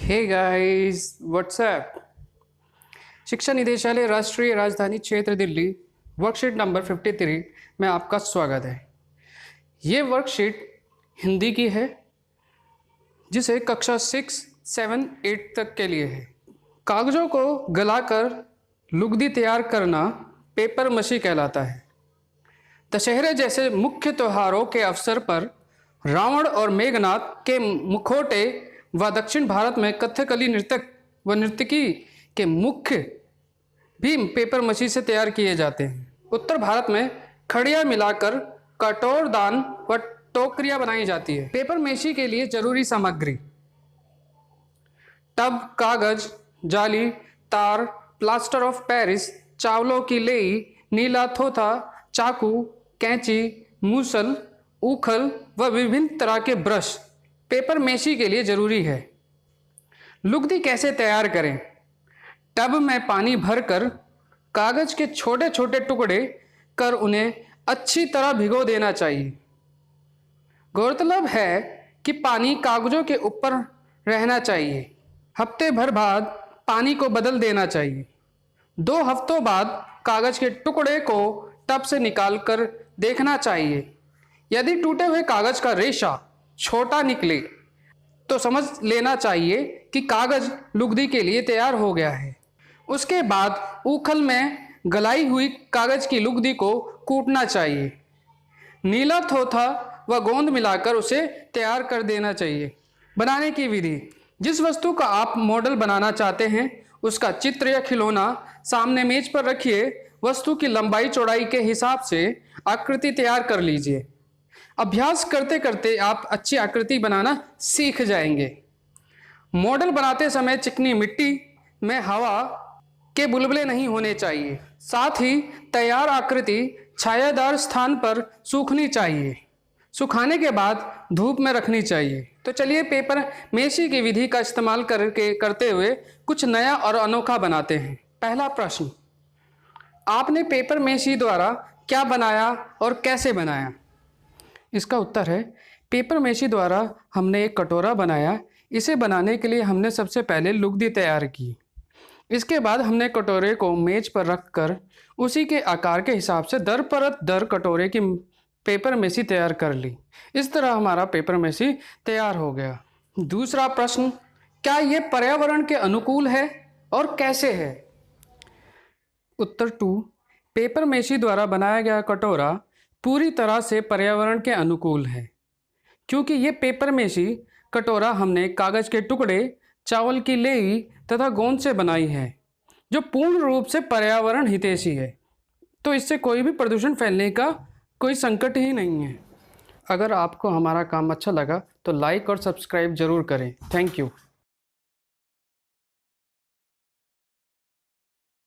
Hey guys WhatsApp. शिक्षा निदेशालय राष्ट्रीय राजधानी क्षेत्र दिल्ली वर्कशीट नंबर 53 में आपका स्वागत है। ये वर्कशीट हिंदी की है जिसे कक्षा 6, 7, 8 तक के लिए है। कागज़ों को गलाकर लुगदी तैयार करना पेपर मशी कहलाता है। दशहरे जैसे मुख्य त्योहारों के अवसर पर रावण और मेघनाथ के मुखौटे व दक्षिण भारत में कथकली नृत्यक व नर्तकी के मुख्य भी पेपर मशी से तैयार किए जाते हैं। उत्तर भारत में खड़िया मिलाकर कटोरदान व टोकरियां बनाई जाती है। पेपर मशी के लिए जरूरी सामग्री: टब, कागज, जाली, तार, प्लास्टर ऑफ पेरिस, चावलों की लेई, नीला थोथा, चाकू, कैंची, मूसल, उखल व विभिन्न तरह के ब्रश पेपर मशी के लिए जरूरी है। लुगदी कैसे तैयार करें? टब में पानी भरकर कागज के छोटे छोटे टुकड़े कर उन्हें अच्छी तरह भिगो देना चाहिए। गौरतलब है कि पानी कागजों के ऊपर रहना चाहिए। हफ्ते भर बाद पानी को बदल देना चाहिए। 2 हफ्तों बाद कागज के टुकड़े को टब से निकालकर देखना चाहिए। यदि टूटे हुए कागज का रेशा छोटा निकले तो समझ लेना चाहिए कि कागज लुगदी के लिए तैयार हो गया है। उसके बाद उखल में गलाई हुई कागज की लुगदी को कूटना चाहिए। नीला थोथा व गोंद मिलाकर उसे तैयार कर देना चाहिए। बनाने की विधि: जिस वस्तु का आप मॉडल बनाना चाहते हैं उसका चित्र या खिलौना सामने मेज पर रखिए। वस्तु की लंबाई चौड़ाई के हिसाब से आकृति तैयार कर लीजिए। अभ्यास करते करते आप अच्छी आकृति बनाना सीख जाएंगे। मॉडल बनाते समय चिकनी मिट्टी में हवा के बुलबुले नहीं होने चाहिए। साथ ही तैयार आकृति छायादार स्थान पर सूखनी चाहिए। सुखाने के बाद धूप में रखनी चाहिए। तो चलिए पेपर मशी की विधि का इस्तेमाल करते हुए कुछ नया और अनोखा बनाते हैं। पहला प्रश्न: आपने पेपर मशी द्वारा क्या बनाया और कैसे बनाया? इसका उत्तर है, पेपर मशी द्वारा हमने एक कटोरा बनाया। इसे बनाने के लिए हमने सबसे पहले लुगदी तैयार की। इसके बाद हमने कटोरे को मेज पर रखकर उसी के आकार के हिसाब से दर परत दर कटोरे की पेपर मशी तैयार कर ली। इस तरह हमारा पेपर मशी तैयार हो गया। दूसरा प्रश्न: क्या यह पर्यावरण के अनुकूल है और कैसे है? उत्तर 2: पेपर मशी द्वारा बनाया गया कटोरा पूरी तरह से पर्यावरण के अनुकूल है, क्योंकि ये पेपर मशी कटोरा हमने कागज के टुकड़े, चावल की लेई तथा गोंद से बनाई है, जो पूर्ण रूप से पर्यावरण हितैषी है। तो इससे कोई भी प्रदूषण फैलने का कोई संकट ही नहीं है। अगर आपको हमारा काम अच्छा लगा तो लाइक और सब्सक्राइब जरूर करें। Thank you.